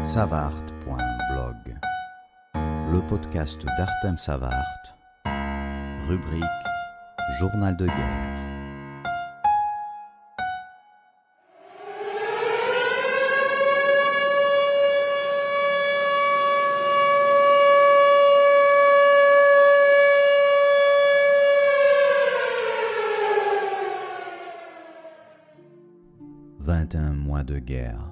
savart.blog, le podcast d'Artem Savart, rubrique Journal de guerre. « 21 mois de guerre,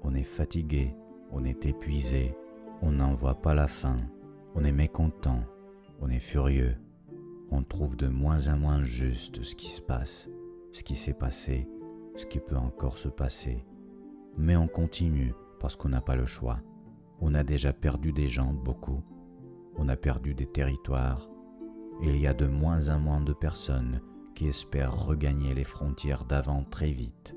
on est fatigué, on est épuisé, on n'en voit pas la fin, on est mécontent, on est furieux, on trouve de moins en moins juste ce qui se passe, ce qui s'est passé, ce qui peut encore se passer. Mais on continue parce qu'on n'a pas le choix. On a déjà perdu des gens, beaucoup. On a perdu des territoires. Et il y a de moins en moins de personnes qui espèrent regagner les frontières d'avant très vite.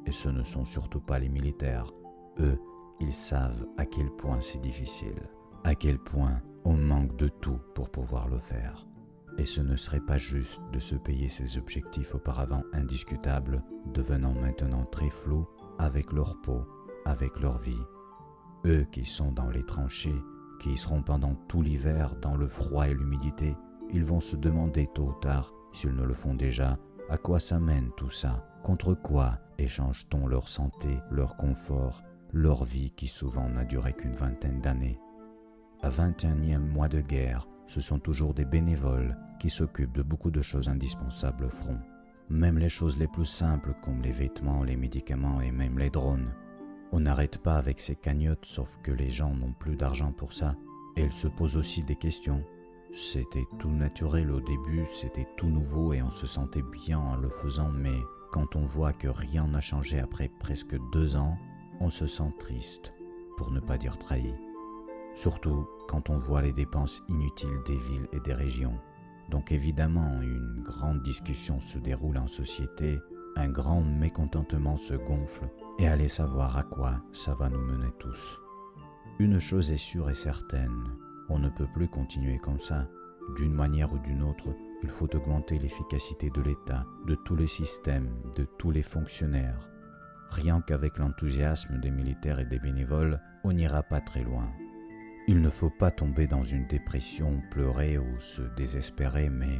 Et ce ne sont surtout pas les militaires. Eux, ils savent à quel point c'est difficile, à quel point on manque de tout pour pouvoir le faire. Et ce ne serait pas juste de se payer ces objectifs auparavant indiscutables, devenant maintenant très flous avec leur peau, avec leur vie. Eux qui sont dans les tranchées, qui y seront pendant tout l'hiver dans le froid et l'humidité, ils vont se demander tôt ou tard, s'ils ne le font déjà, à quoi ça mène tout ça, contre quoi échange-t-on leur santé, leur confort, leur vie qui souvent n'a duré qu'une vingtaine d'années. À 21e mois de guerre, ce sont toujours des bénévoles qui s'occupent de beaucoup de choses indispensables au front. Même les choses les plus simples comme les vêtements, les médicaments et même les drones. On n'arrête pas avec ces cagnottes sauf que les gens n'ont plus d'argent pour ça. Et ils se posent aussi des questions. C'était tout naturel au début, c'était tout nouveau et on se sentait bien en le faisant, mais quand on voit que rien n'a changé après presque 2 ans, on se sent triste, pour ne pas dire trahi. Surtout quand on voit les dépenses inutiles des villes et des régions. Donc évidemment, une grande discussion se déroule en société, un grand mécontentement se gonfle, et allez savoir à quoi ça va nous mener tous. Une chose est sûre et certaine, on ne peut plus continuer comme ça. D'une manière ou d'une autre, il faut augmenter l'efficacité de l'État, de tous les systèmes, de tous les fonctionnaires. Rien qu'avec l'enthousiasme des militaires et des bénévoles, on n'ira pas très loin. Il ne faut pas tomber dans une dépression, pleurer ou se désespérer, mais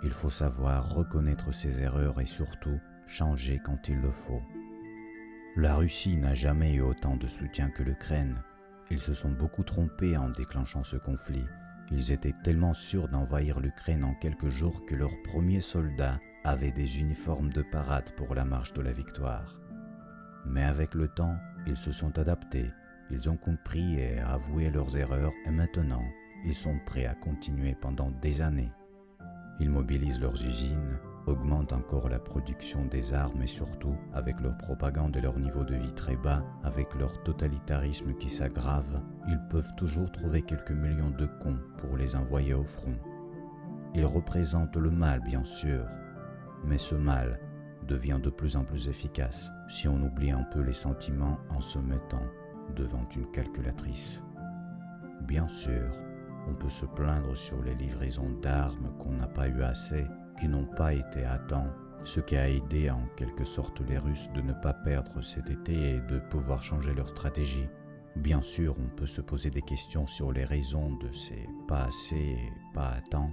il faut savoir reconnaître ses erreurs et surtout changer quand il le faut. La Russie n'a jamais eu autant de soutien que l'Ukraine. Ils se sont beaucoup trompés en déclenchant ce conflit. Ils étaient tellement sûrs d'envahir l'Ukraine en quelques jours que leurs premiers soldats avaient des uniformes de parade pour la marche de la victoire. Mais avec le temps, ils se sont adaptés, ils ont compris et avoué leurs erreurs et maintenant, ils sont prêts à continuer pendant des années. Ils mobilisent leurs usines, augmentent encore la production des armes et surtout, avec leur propagande et leur niveau de vie très bas, avec leur totalitarisme qui s'aggrave, ils peuvent toujours trouver quelques millions de cons pour les envoyer au front. Ils représentent le mal, bien sûr, mais ce mal devient de plus en plus efficace si on oublie un peu les sentiments en se mettant devant une calculatrice. Bien sûr, on peut se plaindre sur les livraisons d'armes qu'on n'a pas eu assez, qui n'ont pas été à temps, ce qui a aidé en quelque sorte les Russes de ne pas perdre cet été et de pouvoir changer leur stratégie. Bien sûr, on peut se poser des questions sur les raisons de ces pas assez et pas à temps,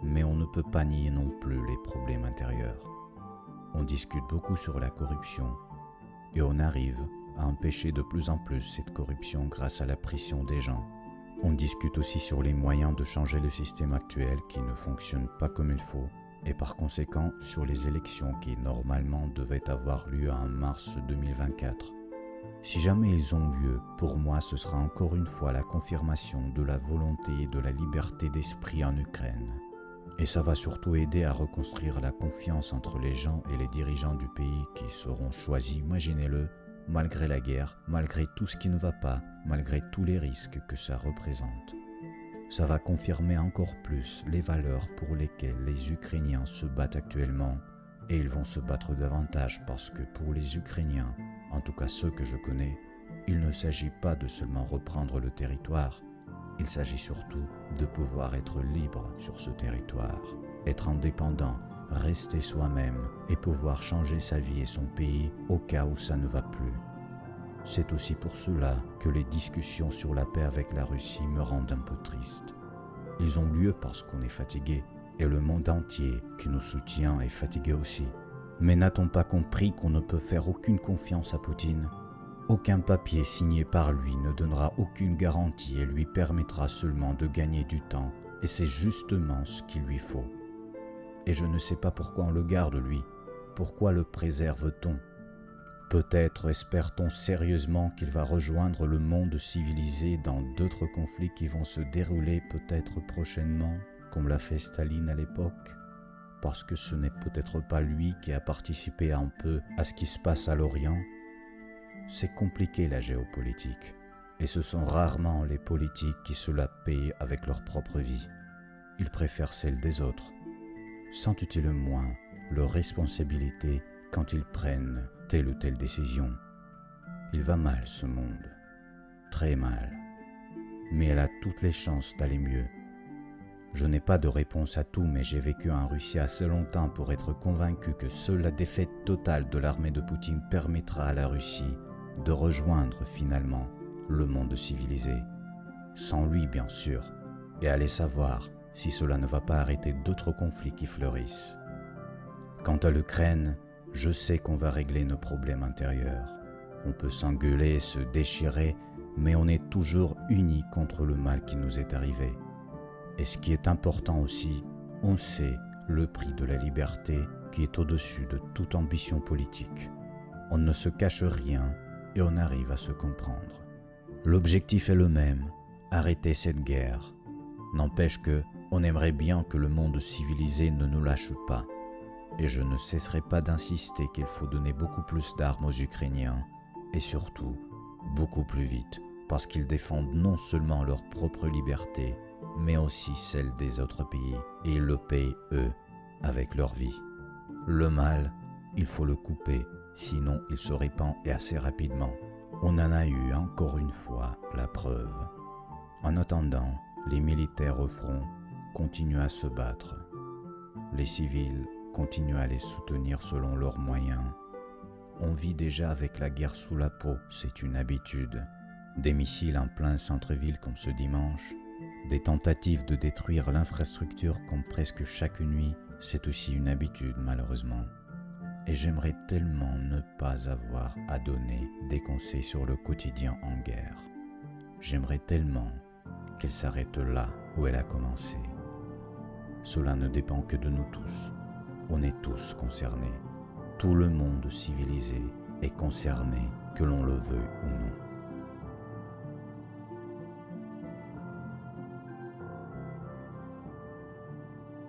mais on ne peut pas nier non plus les problèmes intérieurs. On discute beaucoup sur la corruption et on arrive à empêcher de plus en plus cette corruption grâce à la pression des gens. On discute aussi sur les moyens de changer le système actuel qui ne fonctionne pas comme il faut et par conséquent sur les élections qui normalement devaient avoir lieu en mars 2024. Si jamais ils ont lieu, pour moi ce sera encore une fois la confirmation de la volonté et de la liberté d'esprit en Ukraine. Et ça va surtout aider à reconstruire la confiance entre les gens et les dirigeants du pays qui seront choisis, imaginez-le, malgré la guerre, malgré tout ce qui ne va pas, malgré tous les risques que ça représente. Ça va confirmer encore plus les valeurs pour lesquelles les Ukrainiens se battent actuellement et ils vont se battre davantage parce que pour les Ukrainiens, en tout cas ceux que je connais, il ne s'agit pas de seulement reprendre le territoire, il s'agit surtout de pouvoir être libre sur ce territoire, être indépendant, rester soi-même et pouvoir changer sa vie et son pays au cas où ça ne va plus. C'est aussi pour cela que les discussions sur la paix avec la Russie me rendent un peu triste. Ils ont lieu parce qu'on est fatigué, et le monde entier qui nous soutient est fatigué aussi. Mais n'a-t-on pas compris qu'on ne peut faire aucune confiance à Poutine ? Aucun papier signé par lui ne donnera aucune garantie et lui permettra seulement de gagner du temps, et c'est justement ce qu'il lui faut. Et je ne sais pas pourquoi on le garde lui, pourquoi le préserve-t-on ? Peut-être espère-t-on sérieusement qu'il va rejoindre le monde civilisé dans d'autres conflits qui vont se dérouler peut-être prochainement, comme l'a fait Staline à l'époque, parce que ce n'est peut-être pas lui qui a participé un peu à ce qui se passe à l'Orient. C'est compliqué la géopolitique, et ce sont rarement les politiques qui se la payent avec leur propre vie. Ils préfèrent celle des autres. Sentent-ils moins leur responsabilité quand ils prennent telle ou telle décision? Il va mal ce monde, très mal, mais elle a toutes les chances d'aller mieux. Je n'ai pas de réponse à tout, mais j'ai vécu en Russie assez longtemps pour être convaincu que seule la défaite totale de l'armée de Poutine permettra à la Russie de rejoindre finalement le monde civilisé. Sans lui, bien sûr, et allez savoir si cela ne va pas arrêter d'autres conflits qui fleurissent. Quant à l'Ukraine, je sais qu'on va régler nos problèmes intérieurs. On peut s'engueuler, se déchirer, mais on est toujours unis contre le mal qui nous est arrivé. Et ce qui est important aussi, on sait le prix de la liberté qui est au-dessus de toute ambition politique. On ne se cache rien et on arrive à se comprendre. L'objectif est le même, arrêter cette guerre. N'empêche que on aimerait bien que le monde civilisé ne nous lâche pas. Et je ne cesserai pas d'insister qu'il faut donner beaucoup plus d'armes aux Ukrainiens, et surtout, beaucoup plus vite, parce qu'ils défendent non seulement leur propre liberté, mais aussi celle des autres pays, et ils le payent, eux, avec leur vie. Le mal, il faut le couper, sinon il se répand et assez rapidement. On en a eu encore une fois la preuve. En attendant, les militaires au front continuent à se battre. Les civils continuent à les soutenir selon leurs moyens. On vit déjà avec la guerre sous la peau, c'est une habitude. Des missiles en plein centre-ville comme ce dimanche, des tentatives de détruire l'infrastructure comme presque chaque nuit, c'est aussi une habitude malheureusement. Et j'aimerais tellement ne pas avoir à donner des conseils sur le quotidien en guerre. J'aimerais tellement qu'elle s'arrête là où elle a commencé. Cela ne dépend que de nous tous. On est tous concernés. Tout le monde civilisé est concerné, que l'on le veuille ou non.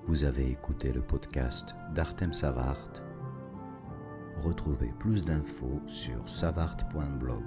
Vous avez écouté le podcast d'Artem Savart. Retrouvez plus d'infos sur savart.blog.